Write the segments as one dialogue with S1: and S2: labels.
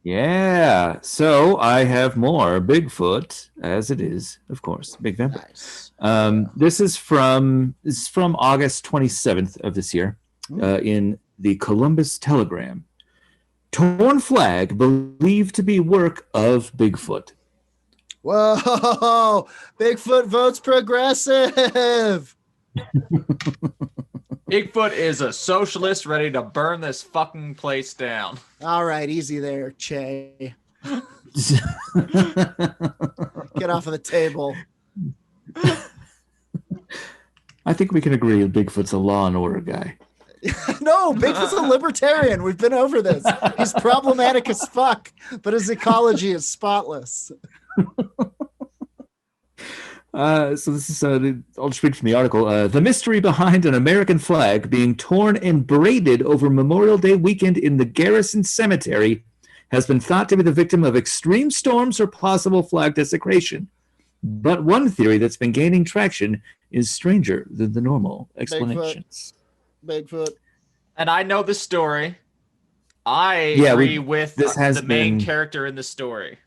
S1: Yeah. So I have more Bigfoot, as it is, of course, Bigvember.
S2: Nice.
S1: This is from August 27th of this year,
S2: Hmm.
S1: in the Columbus Telegram. Torn flag believed to be work of Bigfoot.
S2: Whoa! Bigfoot votes progressive.
S3: Bigfoot is a socialist ready to burn this fucking place down.
S2: All right, easy there, Che. Get off of the table.
S1: I think we can agree Bigfoot's a law and order guy.
S2: No, Bigfoot's a libertarian. We've been over this. He's problematic as fuck, but his ecology is spotless.
S1: So this is, I'll just read from the article. The mystery behind an American flag being torn and braided over Memorial Day weekend in the Garrison Cemetery has been thought to be the victim of extreme storms or possible flag desecration. But one theory that's been gaining traction is stranger than the normal explanations.
S2: Bigfoot.
S3: And I know the story. I
S1: Yeah,
S3: agree with
S1: this has
S3: the main
S1: been-
S3: character in the story.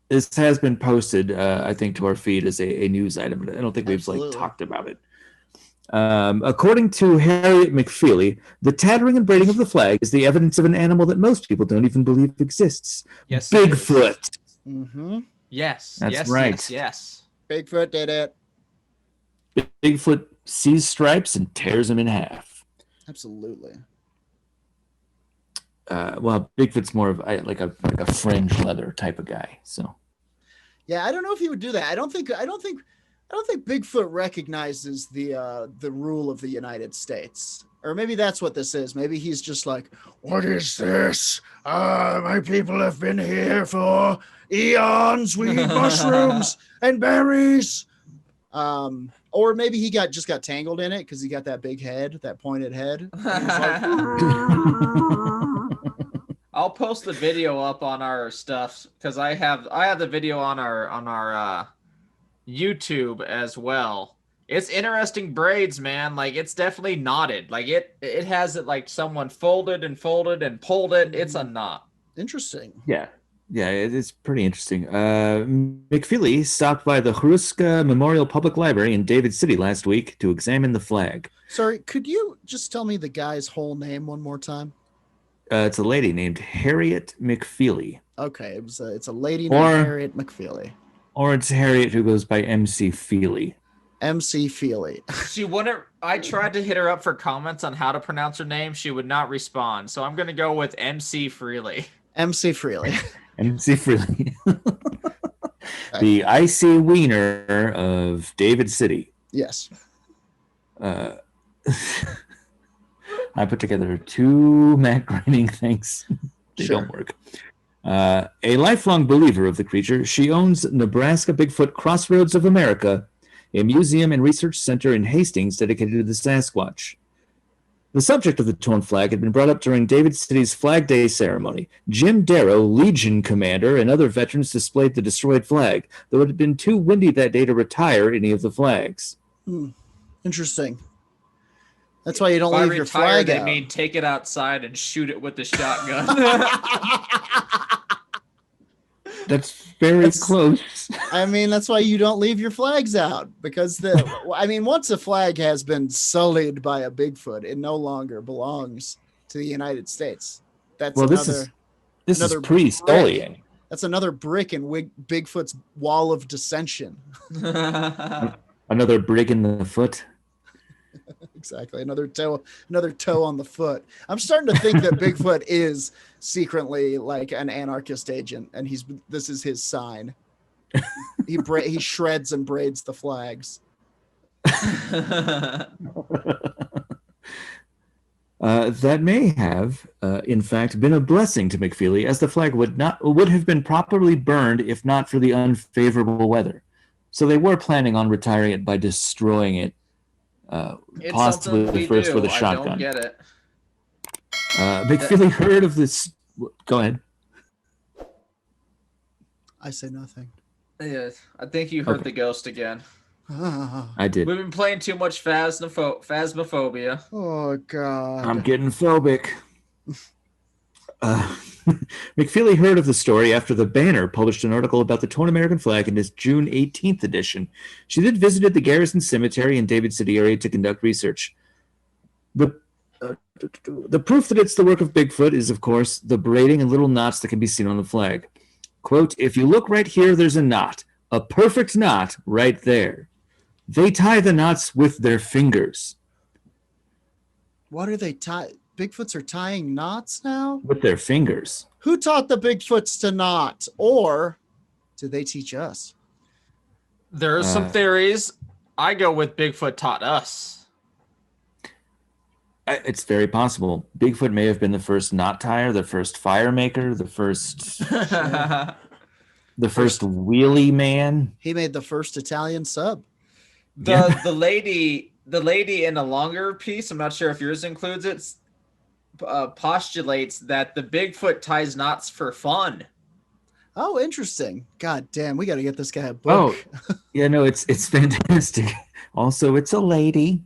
S1: This has been posted, I think, to our feed as a news item, but I don't think we've
S2: Absolutely.
S1: talked about it. According to Harriet McFeely, the tattering and braiding of the flag is the evidence of an animal that most people don't even believe exists.
S3: Yes, it is.
S1: Bigfoot.
S2: Mm-hmm.
S3: Yes.
S1: That's
S3: yes,
S1: right.
S3: Yes. Yes.
S2: Bigfoot did it.
S1: Bigfoot sees stripes and tears them in half.
S2: Absolutely.
S1: Well, Bigfoot's more of like a fringe leather type of guy. So
S2: Yeah, I don't know if he would do that. I don't think Bigfoot recognizes the rule of the United States. Or maybe that's what this is. Maybe he's just like, what is this? My people have been here for eons. We eat mushrooms and berries. Or maybe he just got tangled in it because he got that big head, that pointed head. And he was like,
S3: I'll post the video up on our stuff because I have the video on our YouTube as well. It's interesting braids, man. Like it's definitely knotted. Like it has it like someone folded and pulled it. It's a knot.
S2: interesting.
S1: yeah, it's pretty interesting. McFeely stopped by the Hruska Memorial Public Library in David City last week to examine the flag.
S2: Sorry, could you just tell me the guy's whole name one more time?
S1: It's a lady named Harriet McFeely.
S2: Okay, it's a lady named Harriet McFeely.
S1: Or it's Harriet who goes by MC Feely.
S2: MC Feely.
S3: She wouldn't. I tried to hit her up for comments on how to pronounce her name. She would not respond. So I'm gonna go with MC Freely.
S2: MC Freely.
S1: MC Freely. The icy wiener of David City.
S2: Yes.
S1: I put together two Matt Groening things. They
S2: Sure.
S1: don't work. A lifelong believer of the creature, she owns Nebraska Bigfoot Crossroads of America, a museum and research center in Hastings dedicated to the Sasquatch. The subject of the torn flag had been brought up during David City's Flag Day ceremony. Jim Darrow, Legion commander, and other veterans displayed the destroyed flag, though it had been too windy that day to retire any of the flags.
S2: Interesting. That's why you don't
S3: By
S2: leave your
S3: retire,
S2: flag
S3: they
S2: out.
S3: mean take it outside and shoot it with the shotgun.
S1: That's very close.
S2: I mean, that's why you don't leave your flags out, because once a flag has been sullied by a Bigfoot, it no longer belongs to the United States. That's
S1: This is
S2: another
S1: pre-sullying.
S2: That's another brick in Bigfoot's wall of dissension.
S1: Another brig in the foot.
S2: Exactly. Another toe on the foot. I'm starting to think that Bigfoot is secretly like an anarchist agent, and this is his sign. He shreds and braids the flags.
S1: That may have, in fact, been a blessing to McFeely, as the flag would have been properly burned if not for the unfavorable weather. So they were planning on retiring it by destroying it, possibly first with a shotgun.
S3: I don't get it.
S1: McFeely heard of this. Go ahead.
S2: I say nothing.
S3: Yes, I think you heard
S1: Okay.
S3: the ghost again.
S1: I did.
S3: We've been playing too much Phasmophobia.
S2: Oh God.
S1: I'm getting phobic. McFeely heard of the story after the Banner published an article about the torn American flag in its June 18th edition. She then visited the Garrison Cemetery in David City area to conduct research. The proof that it's the work of Bigfoot is, of course, the braiding and little knots that can be seen on the flag. Quote, if you look right here, there's a knot, a perfect knot right there. They tie the knots with their fingers.
S2: What are they Bigfoots are tying knots now?
S1: With their fingers.
S2: Who taught the Bigfoots to knot? Or did they teach us?
S3: There are some theories. I go with Bigfoot taught us.
S1: It's very possible. Bigfoot may have been the first knot tire, the first fire maker, the first wheelie man.
S2: He made the first Italian sub.
S3: The lady in a longer piece, I'm not sure if yours includes it, postulates that the Bigfoot ties knots for fun.
S2: Oh, interesting. God damn, we got to get this guy a book.
S1: Oh, yeah, no, it's fantastic. Also, it's a lady.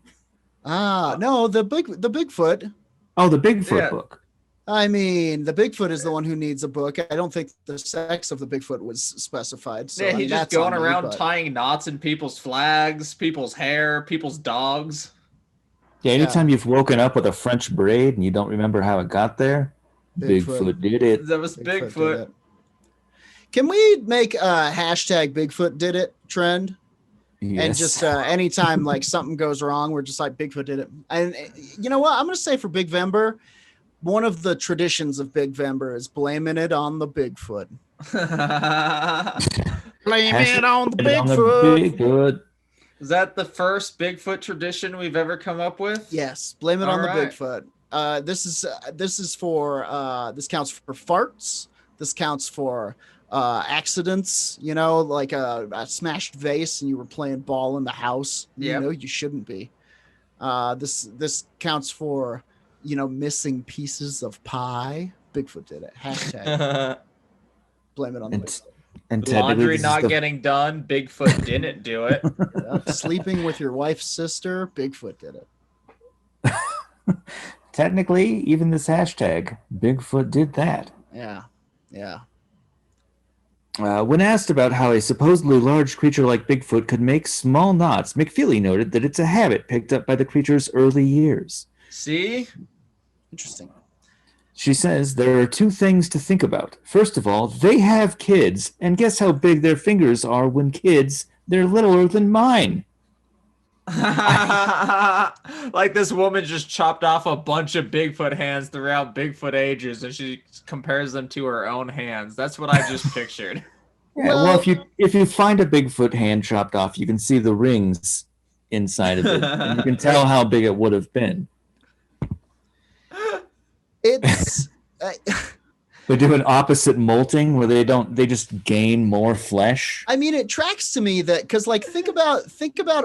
S2: No, the Bigfoot.
S1: Oh, the Bigfoot book.
S2: I mean, the Bigfoot is the one who needs a book. I don't think the sex of the Bigfoot was specified. So,
S3: yeah, he's just going around tying knots in people's flags, people's hair, people's dogs.
S1: Yeah, anytime you've woken up with a French braid and you don't remember how it got there, Bigfoot did it.
S3: That was Bigfoot.
S2: Can we make a hashtag Bigfoot did it trend? Yes. And just anytime like something goes wrong, we're just like Bigfoot did it. And you know what? I'm going to say for Bigvember, one of the traditions of Bigvember is blaming it on the Bigfoot. Blame it on the Bigfoot.
S3: Is that the first Bigfoot tradition we've ever come up with?
S2: Yes, blame it on the Bigfoot. This counts for farts. This counts for accidents, you know, like a smashed vase and you were playing ball in the house. You know, you shouldn't be. This counts for, you know, missing pieces of pie. Bigfoot did it. Hashtag blame it on the Bigfoot.
S3: And laundry not getting done. Bigfoot didn't do it.
S2: Sleeping with your wife's sister. Bigfoot did it.
S1: Technically, even this hashtag, Bigfoot did that.
S2: Yeah.
S1: When asked about how a supposedly large creature like Bigfoot could make small knots, McFeely noted that it's a habit picked up by the creature's early years.
S3: See?
S2: Interesting.
S1: She says there are two things to think about. First of all, they have kids, and guess how big their fingers are when kids? They're littler than mine.
S3: Like this woman just chopped off a bunch of Bigfoot hands throughout Bigfoot ages, and she compares them to her own hands. That's what I just pictured.
S1: Yeah, well, if you find a Bigfoot hand chopped off, you can see the rings inside of it, and you can tell how big it would have been.
S2: It's
S1: they do an opposite molting where they just gain more flesh.
S2: I mean, it tracks to me that because like think about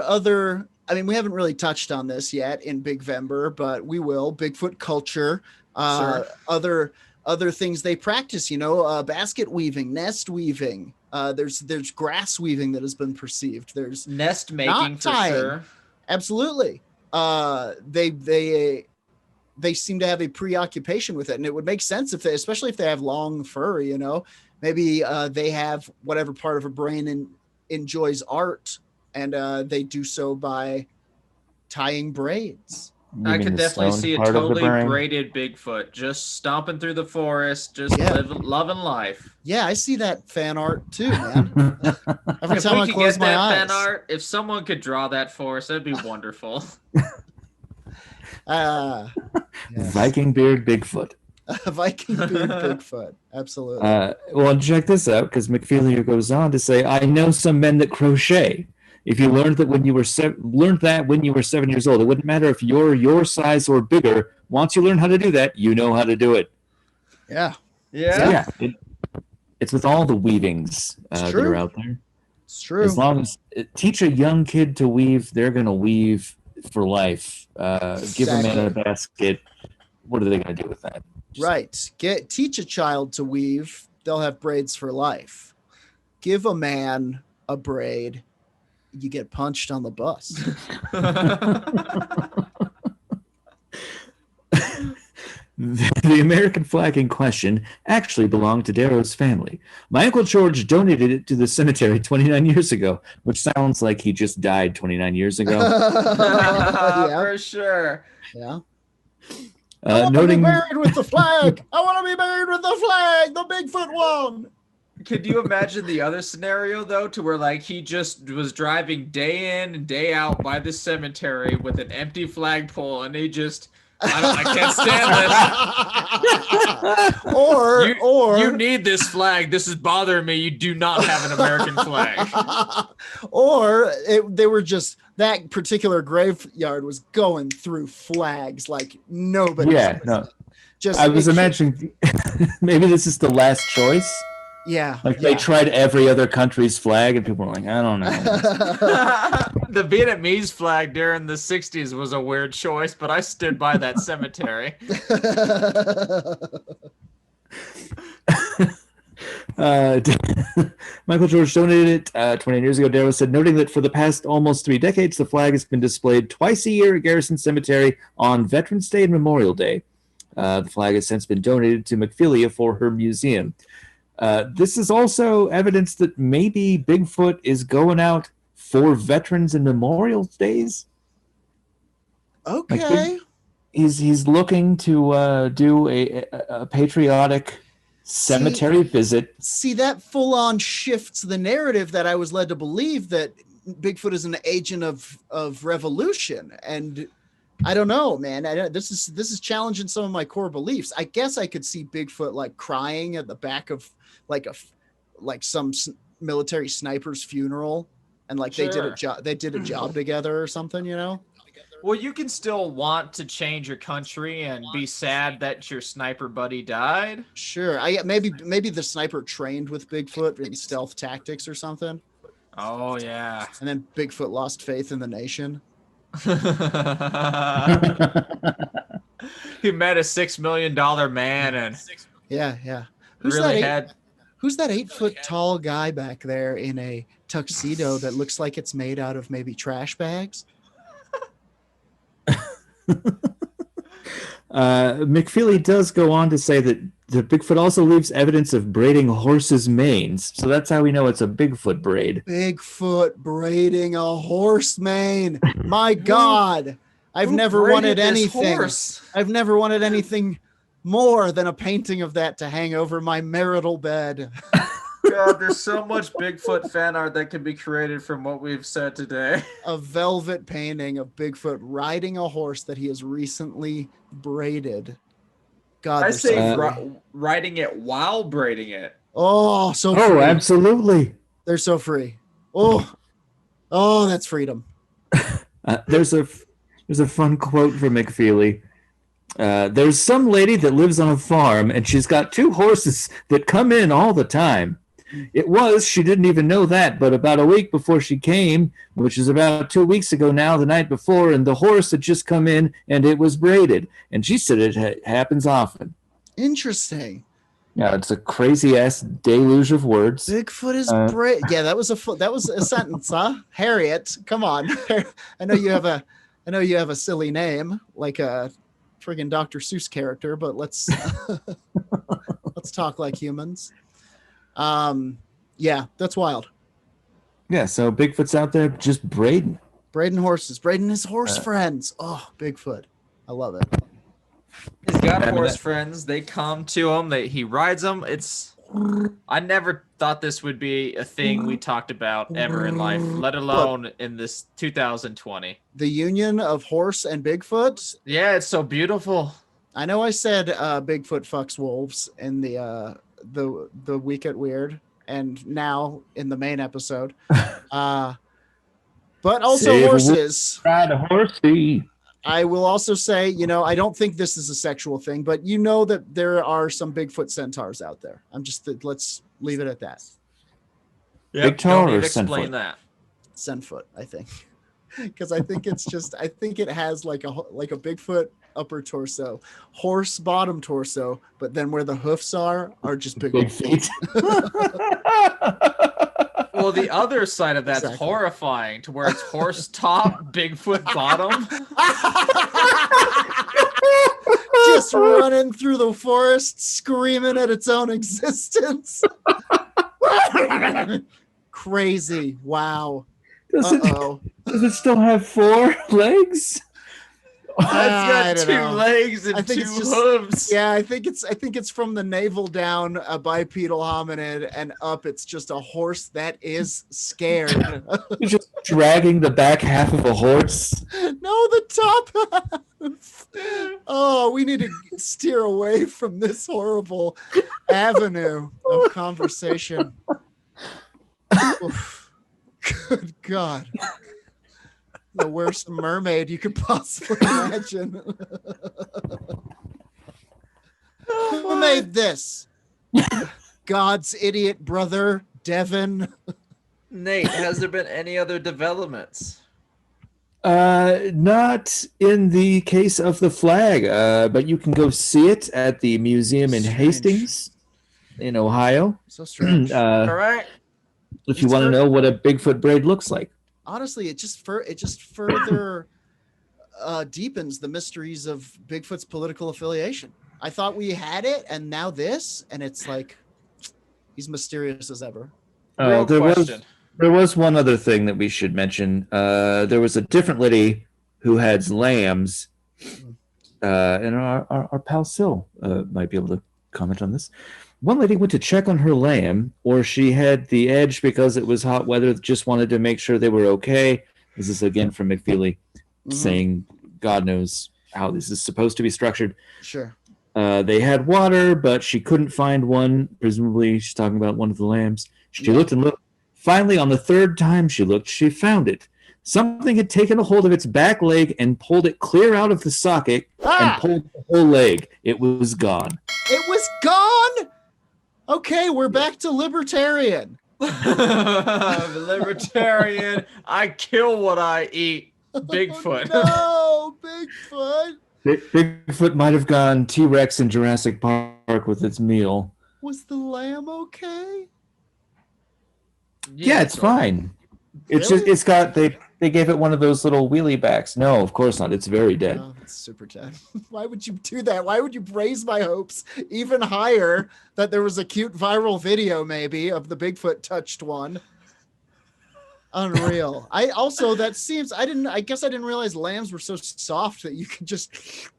S2: other. I mean, we haven't really touched on this yet in Bigvember, but we will. Bigfoot culture,
S3: Sure.
S2: other things they practice. You know, basket weaving, nest weaving. There's grass weaving that has been perceived. There's
S3: nest making for sure.
S2: Absolutely. They seem to have a preoccupation with it, and it would make sense especially if they have long fur, you know, maybe they have whatever part of a brain enjoys art, and they do so by tying braids.
S3: I could definitely see a totally braided Bigfoot just stomping through the forest, just loving life.
S2: Yeah, I see that fan art too, man. Every time I close my eyes.
S3: Fan art, if someone could draw that for us, that'd be wonderful.
S2: Yes.
S1: Viking beard Bigfoot.
S2: Viking beard Bigfoot. Absolutely.
S1: Well, check this out, because McFeely goes on to say, I know some men that crochet. If you learned that when you were 7 years old, it wouldn't matter if you're your size or bigger. Once you learn how to do that, you know how to do it.
S2: Yeah.
S1: So, it's with all the weavings that are out there.
S2: It's true.
S1: As long as teach a young kid to weave, they're going to weave for life. Give a man a basket. What are they going to do with that?
S2: Right. Teach a child to weave. They'll have braids for life. Give a man a braid. You get punched on the bus.
S1: The American flag in question actually belonged to Darrow's family. My Uncle George donated it to the cemetery 29 years ago, which sounds like he just died 29 years ago.
S2: Yeah.
S3: For sure.
S2: Yeah. I want to be buried with the flag. I want to be buried with the flag. The Bigfoot one.
S3: Could you imagine the other scenario though, to where like he just was driving day in and day out by the cemetery with an empty flagpole, and he just, I can't stand this.
S2: or
S3: you need this flag. This is bothering me. You do not have an American flag.
S2: Or they were just, that particular graveyard was going through flags like nobody.
S1: Yeah, no.
S2: Just
S1: I was imagining maybe this is the last choice.
S2: Yeah.
S1: Like they tried every other country's flag, and people were like, I don't know.
S3: The Vietnamese flag during the 60s was a weird choice, but I stood by that cemetery.
S1: Michael George donated it 29 years ago. Darrow said, noting that for the past almost 3 decades, the flag has been displayed twice a year at Garrison Cemetery on Veterans Day and Memorial Day. The flag has since been donated to McPhilia for her museum. This is also evidence that maybe Bigfoot is going out for Veterans and Memorial Days.
S2: Okay.
S1: Like he's looking to do a patriotic cemetery visit.
S2: See, that full on shifts the narrative that I was led to believe, that Bigfoot is an agent of revolution. And I don't know, man. This is challenging some of my core beliefs. I guess I could see Bigfoot like crying at the back of like some military sniper's funeral, and like
S3: Sure.
S2: they did a job together or something, you know?
S3: Well, you can still want to change your country and be sad that your sniper buddy died.
S2: Sure. Maybe the sniper trained with Bigfoot in stealth tactics or something.
S3: Oh yeah.
S2: And then Bigfoot lost faith in the nation.
S3: He met a $6 million man and
S2: Yeah.
S3: Who's
S2: that 8-foot tall guy back there in a tuxedo that looks like it's made out of maybe trash bags?
S1: McFeely does go on to say that the Bigfoot also leaves evidence of braiding horses' manes. So that's how we know it's a Bigfoot braid.
S2: Bigfoot braiding a horse mane. My God. I've never wanted anything. I've never wanted anything more than a painting of that to hang over my marital bed.
S3: God, there's so much Bigfoot fan art that can be created from what we've said today.
S2: A velvet painting of Bigfoot riding a horse that he has recently braided. God,
S3: I say riding it while braiding it.
S2: Oh, so free.
S1: Oh, absolutely.
S2: They're so free. Oh, that's freedom.
S1: There's a fun quote from McFeely. There's some lady that lives on a farm, and she's got 2 horses that come in all the time. She didn't even know that, but about a week before she came, which is about 2 weeks ago now, the night before, and the horse had just come in and it was braided. And she said it happens often.
S2: Interesting.
S1: Yeah, it's a crazy ass deluge of words.
S2: Bigfoot is Yeah, that was a sentence, huh? Harriet, come on. I know you have a silly name like a friggin' Dr. Seuss character, but let's talk like humans. Yeah, that's wild.
S1: Yeah, so Bigfoot's out there just braiding
S2: horses, braiding his horse friends. Oh, Bigfoot. I love it.
S3: He's got horse friends. They come to him. He rides them. I never thought this would be a thing we talked about ever in life, let alone in this 2020.
S2: The union of horse and Bigfoot.
S3: Yeah, it's so beautiful.
S2: I know I said Bigfoot fucks wolves in the Week at Weird, and now in the main episode. But also
S1: Save
S2: horses.
S1: Ride a horsey.
S2: I will also say, I don't think this is a sexual thing, but you know that there are some Bigfoot centaurs out there. Let's leave it at that.
S3: Yeah,
S1: Don't
S3: need to explain that.
S2: Senfoot, I think. Because I think it has like a Bigfoot upper torso, horse bottom torso, but then where the hoofs are just big
S1: feet.
S3: Well, the other side of that's horrifying, to where it's horse top, Bigfoot bottom.
S2: just running through the forest, screaming at its own existence. Crazy. Wow.
S1: Does
S2: Uh-oh.
S1: it still have 4 legs?
S3: It's got
S2: don't
S3: 2
S2: know.
S3: legs and
S2: I think
S3: 2
S2: it's just-
S3: hooves.
S2: Yeah, I think it's from the navel down a bipedal hominid and up it's just a horse that is scared.
S1: You're just dragging the back half of a horse.
S2: No, the top half. Oh, we need to steer away from this horrible avenue of conversation. Oof. Good God. The worst mermaid you could possibly imagine. Who made this? God's idiot brother, Devin.
S3: Nate, has there been any other developments?
S1: Not in the case of the flag, but you can go see it at the museum in
S2: Strange.
S1: Hastings, in Ohio.
S2: So strange.
S3: All right.
S1: If you
S2: It's
S1: want to
S2: for-
S1: know what a Bigfoot braid looks like.
S2: Honestly, it just further deepens the mysteries of Bigfoot's political affiliation. I thought we had it, and now this, and it's like he's mysterious as ever.
S3: Real question.
S1: There was one other thing that we should mention. There was a different lady who had lambs, and our pal Sil might be able to comment on this. One lady went to check on her lamb, or she had the edge because it was hot weather, just wanted to make sure they were okay. This is again from McFeely saying God knows how this is supposed to be structured.
S2: Sure.
S1: They had water, but she couldn't find one. Presumably, she's talking about one of the lambs. She looked and looked. Finally, on the 3rd time she looked, she found it. Something had taken a hold of its back leg and pulled it clear out of the socket and pulled the whole leg. It was gone.
S2: It was gone. Okay, we're back to libertarian.
S3: Libertarian. I kill what I eat. Bigfoot.
S2: Oh, no, Bigfoot.
S1: Bigfoot might have gone T-Rex in Jurassic Park with its meal.
S2: Was the lamb okay?
S1: Yeah, it's fine. It's
S2: Really?
S1: just it's got they gave it one of those little wheelie backs. No, of course not. It's very dead.
S2: Oh, it's super dead. Why would you do that? Why would you raise my hopes even higher that there was a cute viral video maybe of the Bigfoot touched one? Unreal. I guess I didn't realize lambs were so soft that you could just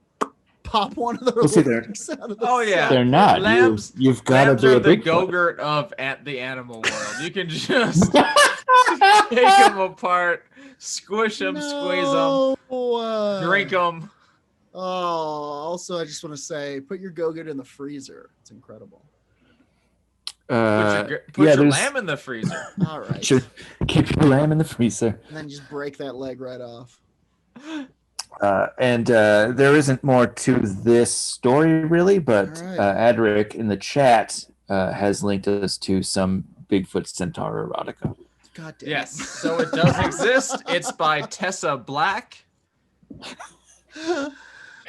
S2: pop one of their
S1: Well, see, they're-
S2: legs out of the
S3: Oh, yeah.
S1: They're not.
S3: Lambs-
S1: You've got to
S3: Lambs
S1: do
S3: are
S1: a
S3: the
S1: Bigfoot.
S3: Go-Gurt of the animal world. You can just take them apart, squish them, squeeze them, drink them.
S2: Oh, also, I just want to say, put your Go-Gurt in the freezer. It's incredible.
S3: Put
S1: yeah,
S3: your
S1: there's-
S3: lamb in the freezer.
S2: All right.
S1: Keep your lamb in the freezer.
S2: And then just break that leg right off.
S1: And there isn't more to this story, really, but
S2: All right.
S1: Adric in the chat has linked us to some Bigfoot centaur erotica.
S2: God damn.
S3: Yes, so it does exist. It's by Tessa Black,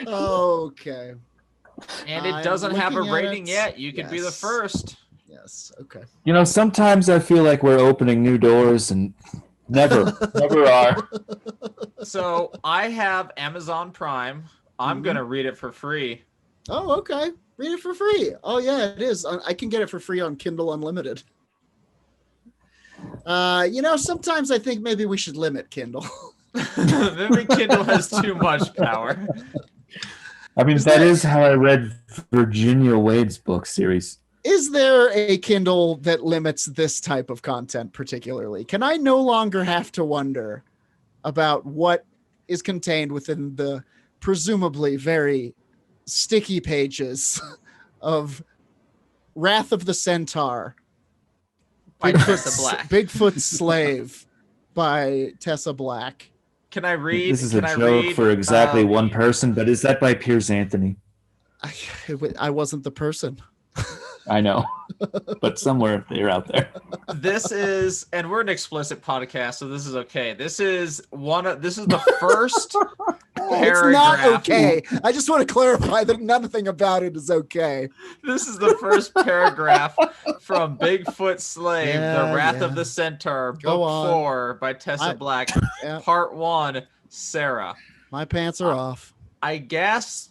S2: Okay.
S3: and it
S2: I'm
S3: doesn't have a
S2: looking at
S3: rating
S2: it.
S3: yet. You could be the
S2: Yes.
S3: first.
S2: Yes. Okay.
S1: You know, sometimes I feel like we're opening new doors and never are.
S3: So I have Amazon Prime. I'm gonna read it for free.
S2: Oh, okay. Read it for free. Oh, yeah, it is. I can get it for free on Kindle Unlimited. Sometimes I think maybe we should limit Kindle.
S3: Maybe Kindle has too much power.
S1: I mean, that is how I read Virginia Wade's book series.
S2: Is there a Kindle that limits this type of content particularly? Can I no longer have to wonder about what is contained within the presumably very sticky pages of Wrath of the Centaur,
S3: By Tessa Black.
S2: Bigfoot's Slave by Tessa Black?
S3: Can I read?
S1: This is a
S3: can I
S1: joke
S3: read,
S1: for exactly one person, but is that by Piers Anthony?
S2: I wasn't the person.
S1: I know, but somewhere they're out there.
S3: This is, and we're an explicit podcast, so this is okay. This is the first
S2: It's
S3: paragraph.
S2: not okay. I just want to clarify that nothing about it is okay.
S3: This is the first paragraph from Bigfoot Slave,
S2: Yeah,
S3: The Wrath
S2: yeah.
S3: of the Centaur,
S2: Go
S3: Book
S2: on.
S3: 4 by Tessa Black,
S2: Yeah.
S3: Part 1, Sarah.
S2: My pants are off.
S3: I guess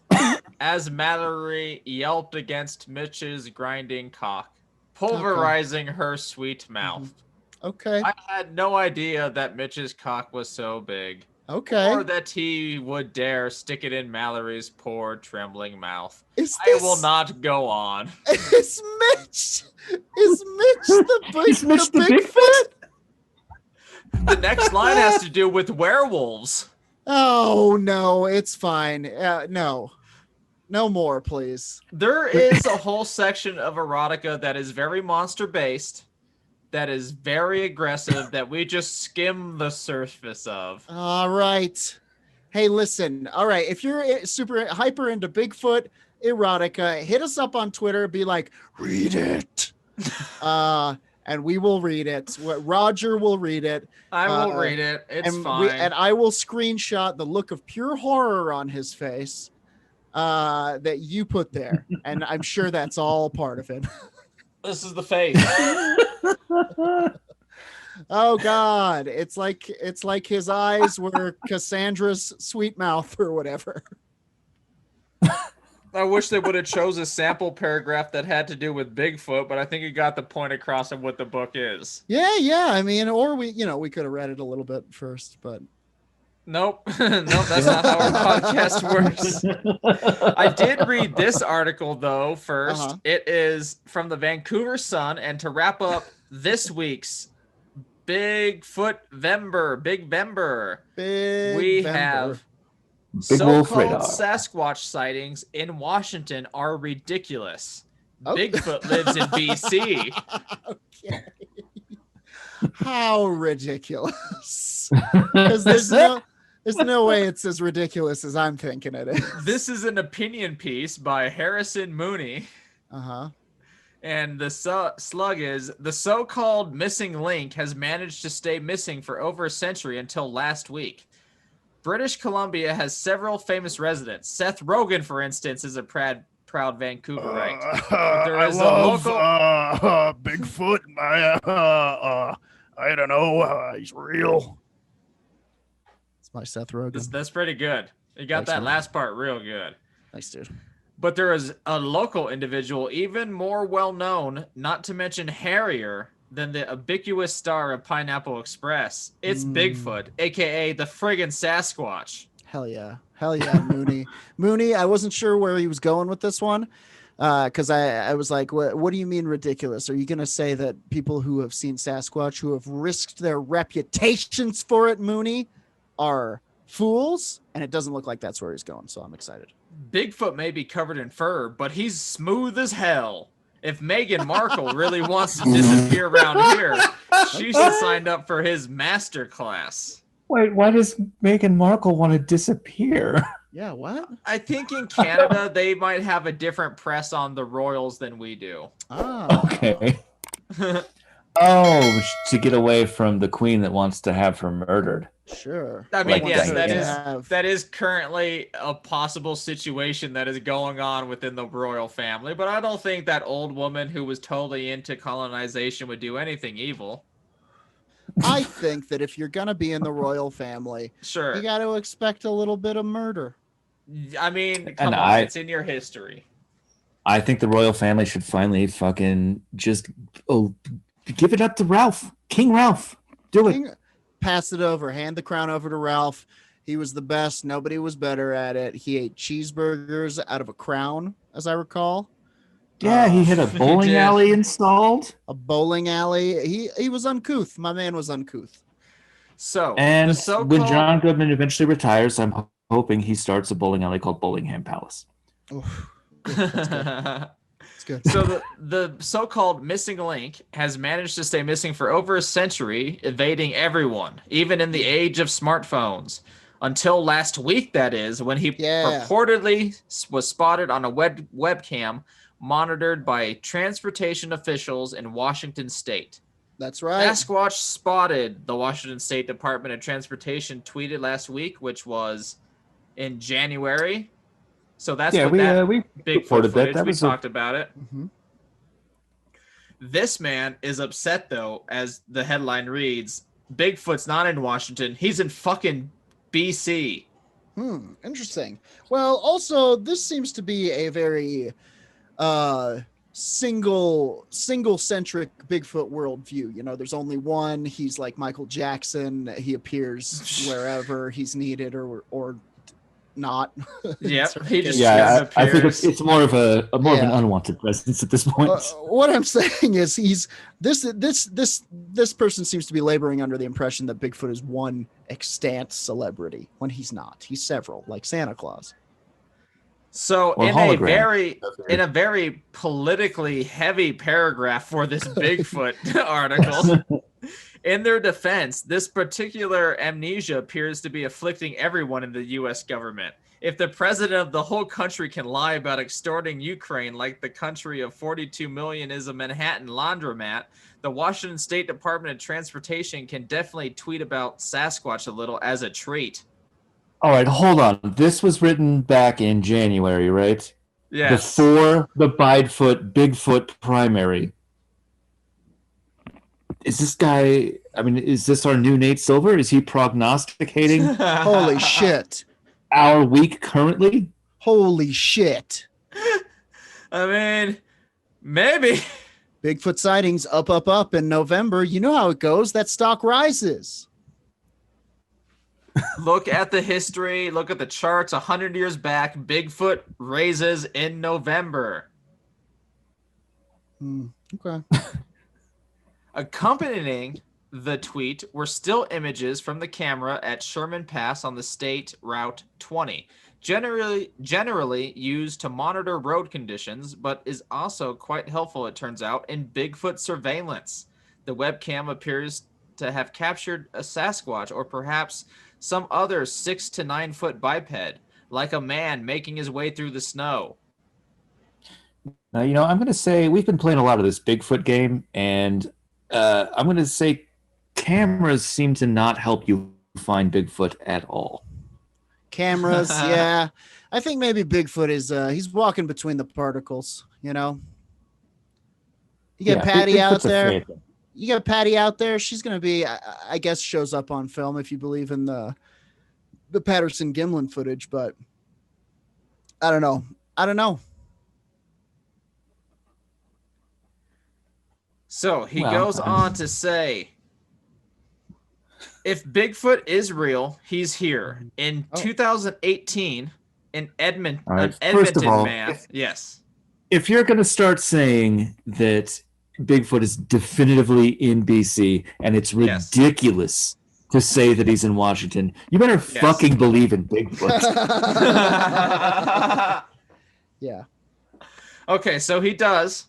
S3: as Mallory yelped against Mitch's grinding cock, pulverizing her sweet mouth.
S2: Okay.
S3: I had no idea that Mitch's cock was so big.
S2: Okay.
S3: Or that he would dare stick it in Mallory's poor, trembling mouth.
S2: I
S3: will not go on.
S2: Is Mitch the Bigfoot?
S3: The next line has to do with werewolves.
S2: Oh, no, it's fine. No more, please.
S3: There is a whole section of erotica that is very monster-based, that is very aggressive, that we just skim the surface of.
S2: All right. Hey, listen. All right. If you're super hyper into Bigfoot erotica, hit us up on Twitter. Be like, read it. And we will read it. Roger will read it.
S3: I will read it. It's fine.
S2: And I will screenshot the look of pure horror on his face that you put there. And I'm sure that's all part of it.
S3: This is the face.
S2: Oh God. It's like his eyes were Cassandra's sweet mouth or whatever.
S3: I wish they would have chose a sample paragraph that had to do with Bigfoot, but I think it got the point across of what the book is.
S2: Yeah. I mean, or we could have read it a little bit first, but
S3: nope, that's not how our podcast works. I did read this article though first.
S2: Uh-huh.
S3: It is from the Vancouver Sun, and to wrap up this week's Bigvember, we have
S1: Werewolf
S3: so-called
S1: Radar.
S3: Sasquatch sightings in Washington are ridiculous.
S2: Okay.
S3: Bigfoot lives in BC.
S2: Okay. How ridiculous. Because there's no way it's as ridiculous as I'm thinking it is.
S3: This is an opinion piece by Harrison Mooney.
S2: Uh-huh.
S3: And the slug is, the so-called missing link has managed to stay missing for over a century until last week. British Columbia has several famous residents. Seth Rogen, for instance, is a proud Vancouverite.
S4: I love Bigfoot. I don't know. He's real.
S2: It's my Seth Rogen.
S3: That's pretty good. You got
S2: Thanks,
S3: that
S2: man.
S3: last part real good.
S2: Nice, dude.
S3: But there is a local individual, even more well-known, not to mention hairier, than the ubiquitous star of Pineapple Express. It's Bigfoot, a.k.a. the friggin' Sasquatch.
S2: Hell yeah, Mooney. Mooney, I wasn't sure where he was going with this one because I was like, what do you mean ridiculous? Are you going to say that people who have seen Sasquatch, who have risked their reputations for it, Mooney, are fools? And it doesn't look like that's where he's going, so I'm excited.
S3: Bigfoot may be covered in fur, but he's smooth as hell. If Meghan Markle really wants to disappear around here, she should sign up for his master class.
S1: Wait, why does Meghan Markle want to disappear?
S2: Yeah, what?
S3: I think in Canada, they might have a different press on the royals than we do.
S2: Oh.
S1: Okay. Oh, to get away from the queen that wants to have her murdered.
S2: Sure.
S3: I mean,
S1: Like
S3: yes,
S1: Diana.
S3: that is currently a possible situation that is going on within the royal family, but I don't think that old woman who was totally into colonization would do anything evil.
S2: I think that if you're going to be in the royal family,
S3: Sure.
S2: you got to expect a little bit of murder.
S3: I mean, come
S1: And
S3: on, it's in your history.
S1: I think the royal family should finally fucking just give it up to Ralph. King Ralph. Do it.
S2: Pass it over. Hand the crown over to Ralph. He was the best. Nobody was better at it. He ate cheeseburgers out of a crown, as I recall.
S1: Yeah, he had a
S3: He
S1: bowling
S3: did.
S1: alley installed.
S2: A bowling alley. He was uncouth. My man was uncouth.
S3: So,
S1: And
S3: the so-called...
S1: when John Goodman eventually retires, I'm hoping he starts a bowling alley called Bowlingham Palace.
S2: Oof. It's good.
S3: So the so-called missing link has managed to stay missing for over a century, evading everyone, even in the age of smartphones. Until last week, that is, when he purportedly was spotted on a webcam monitored by transportation officials in Washington State.
S2: That's right.
S3: Sasquatch spotted, the Washington State Department of Transportation tweeted last week, which was in January. So that's what
S1: we
S3: Bigfoot
S1: reported
S3: footage,
S1: that.
S3: we talked about it.
S2: Mm-hmm.
S3: This man is upset, though, as the headline reads, Bigfoot's not in Washington. He's in fucking BC.
S2: Interesting. Well, also, this seems to be a very single-centric Bigfoot worldview. You know, there's only one. He's like Michael Jackson. He appears wherever he's needed or not.
S3: Yeah,
S2: Sort of
S3: he just
S2: case.
S1: I think
S3: appears.
S1: it's more of an unwanted presence at this point.
S2: What I'm saying is this person seems to be laboring under the impression that Bigfoot is one extant celebrity when he's not. He's several, like Santa Claus.
S3: So
S1: Or
S3: in
S1: hologram.
S3: a very politically heavy paragraph for this Bigfoot article, in their defense, this particular amnesia appears to be afflicting everyone in the U.S. government. If the president of the whole country can lie about extorting Ukraine like the country of 42 million is a Manhattan laundromat, the Washington State Department of Transportation can definitely tweet about Sasquatch a little as a treat.
S1: All right, hold on. This was written back in January, right?
S3: Yes.
S1: Before the Bigfoot primary. Is this guy, is this our new Nate Silver? Is he prognosticating
S2: Holy shit.
S1: our week currently?
S2: Holy shit.
S3: I mean, maybe.
S2: Bigfoot sightings up in November. You know how it goes. That stock rises.
S3: Look at the history. Look at the charts. 100 years back, Bigfoot raises in November.
S2: Okay.
S3: Accompanying the tweet were still images from the camera at Sherman Pass on the State Route 20, generally used to monitor road conditions, but is also quite helpful, it turns out, in Bigfoot surveillance. The webcam appears to have captured a Sasquatch or perhaps some other 6 to 9 foot biped, like a man making his way through the snow.
S1: Now, I'm going to say we've been playing a lot of this Bigfoot game, and I'm going to say cameras seem to not help you find Bigfoot at all.
S2: Cameras, yeah. I think maybe Bigfoot is he's walking between the particles, You got Patty out there. You got Patty out there. She's going to be, I guess, shows up on film if you believe in the Patterson Gimlin footage, but I don't know.
S3: So he goes on to say, if Bigfoot is real, he's here. In 2018, an Edmonton man. Yes.
S1: If you're going to start saying that Bigfoot is definitively in BC and it's ridiculous to say that he's in Washington, you better fucking believe in Bigfoot.
S2: Yeah.
S3: Okay, so he does.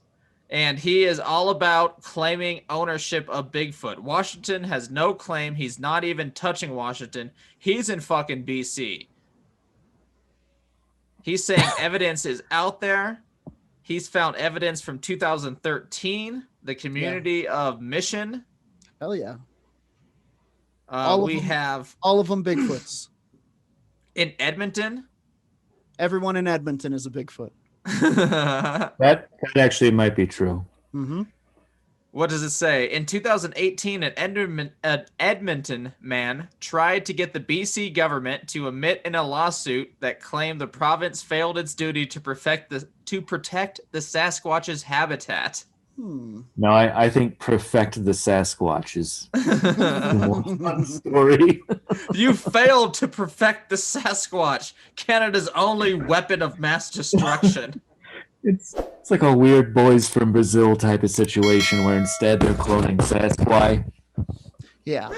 S3: And he is all about claiming ownership of Bigfoot. Washington has no claim. He's not even touching Washington. He's in fucking BC. He's saying evidence is out there. He's found evidence from 2013, the community of Mission.
S2: Hell yeah.
S3: We have
S2: all of them Bigfoots.
S3: In Edmonton?
S2: Everyone in Edmonton is a Bigfoot.
S1: that actually might be true.
S2: Mm-hmm.
S3: What does it say? In 2018, an Edmonton man tried to get the BC government to admit in a lawsuit that claimed the province failed its duty to protect the Sasquatch's habitat.
S1: No, I think perfect the Sasquatch is the more fun story.
S3: You failed to perfect the Sasquatch, Canada's only weapon of mass destruction.
S1: It's like a weird Boys from Brazil type of situation where instead they're cloning Sasquatch.
S2: Yeah.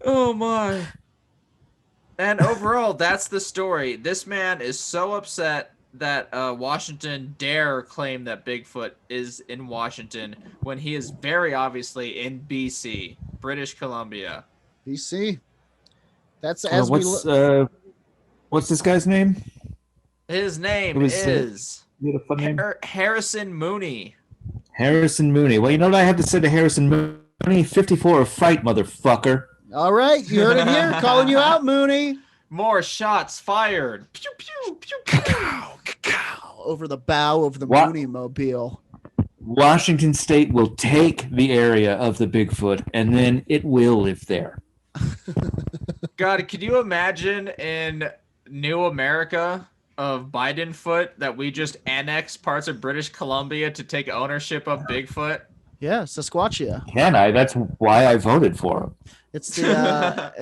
S3: Oh my. And overall, that's the story. This man is so upset that Washington dare claim that Bigfoot is in Washington when he is very obviously in BC, British Columbia.
S2: BC. That's
S1: what's this guy's name?
S3: His name is Harrison Mooney.
S1: Harrison Mooney. Well, you know what I have to say to Harrison Mooney? 54 a fight, motherfucker.
S2: All right, you heard it here. Calling you out, Mooney.
S3: More shots fired. Pew, pew, pew, pew.
S2: Over the bow of the Mooney mobile.
S1: Washington State will take the area of the Bigfoot, and then it will live there.
S3: God, could you imagine in New America of Bidenfoot that we just annex parts of British Columbia to take ownership of Bigfoot?
S2: Yeah, Sasquatchia.
S1: Can I? That's why I voted for him.
S2: It's the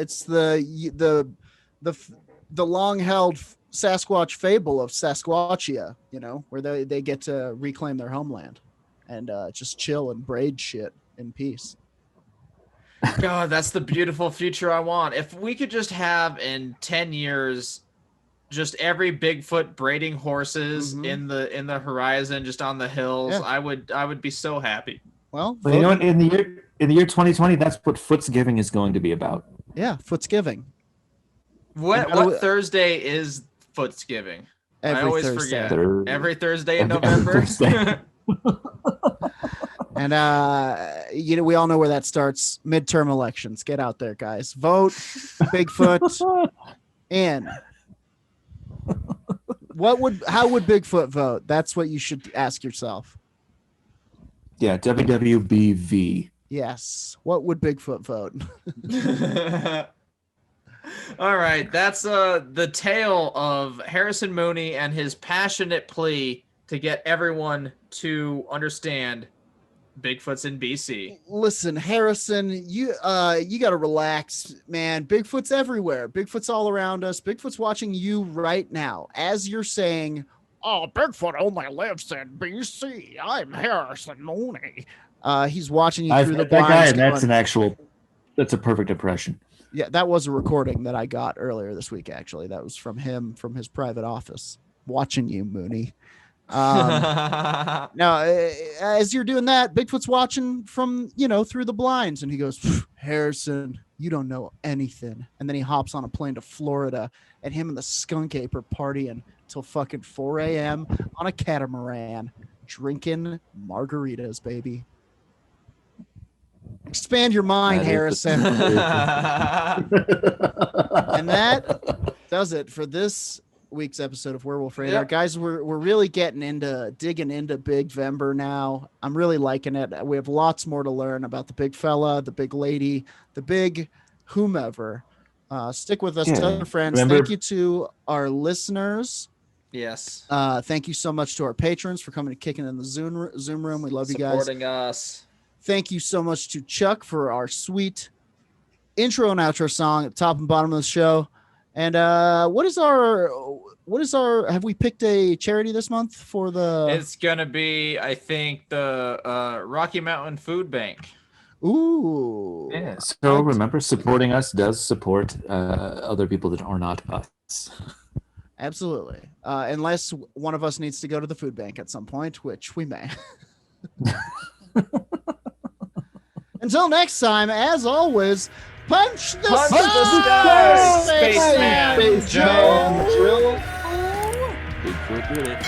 S2: long held Sasquatch fable of Sasquatchia, where they get to reclaim their homeland and just chill and braid shit in peace.
S3: God, that's the beautiful future I want. If we could just have in 10 years just every Bigfoot braiding horses in the horizon, just on the hills,
S2: Yeah.
S3: I would be so happy.
S2: Well,
S1: But you know what? In the year 2020, that's what Footsgiving is going to be about.
S2: yeah, Footsgiving.
S3: What Thursday is Footsgiving? I always
S2: Thursday.
S3: forget. Every Thursday in
S1: Every
S3: November.
S1: Thursday.
S2: And we all know where that starts. Midterm elections. Get out there, guys. Vote Bigfoot in. How would Bigfoot vote? That's what you should ask yourself.
S1: Yeah, WWBV.
S2: Yes. What would Bigfoot vote?
S3: All right, that's the tale of Harrison Mooney and his passionate plea to get everyone to understand Bigfoot's in BC.
S2: Listen, Harrison, you got to relax, man. Bigfoot's everywhere. Bigfoot's all around us. Bigfoot's watching you right now as you're saying,
S4: Oh, Bigfoot only lives in BC. I'm Harrison Mooney.
S2: he's watching you through the
S1: that guy,
S2: blinds.
S1: and that's a perfect impression.
S2: Yeah, that was a recording that I got earlier this week. Actually, that was from him from his private office, watching you, Mooney. Now, as you're doing that, Bigfoot's watching from through the blinds, and he goes, "Harrison, you don't know anything." And then he hops on a plane to Florida, and him and the skunk ape are partying till fucking 4 a.m. on a catamaran, drinking margaritas, baby. Expand your mind, Harrison. And that does it for this week's episode of Werewolf Radar.
S3: Yep.
S2: Guys, we're really digging into Bigvember now. I'm really liking it. We have lots more to learn about the big fella, the big lady, the big whomever. Stick with us, tell your friends.
S1: Remember,
S2: thank you to our listeners.
S3: Yes.
S2: Thank you so much to our patrons for coming and kicking in the Zoom room. We love you guys.
S3: Supporting us.
S2: Thank you so much to Chuck for our sweet intro and outro song at the top and bottom of the show. And what is our have we picked a charity this month for the
S3: It's gonna be, I think, the Rocky Mountain Food Bank.
S2: Ooh.
S1: yeah, so remember, supporting us does support other people that are not us.
S2: Absolutely. Unless one of us needs to go to the food bank at some point, which we may. Until next time, as always, punch the stars,
S3: Spaceman
S2: Joe.
S1: Bigfoot did it.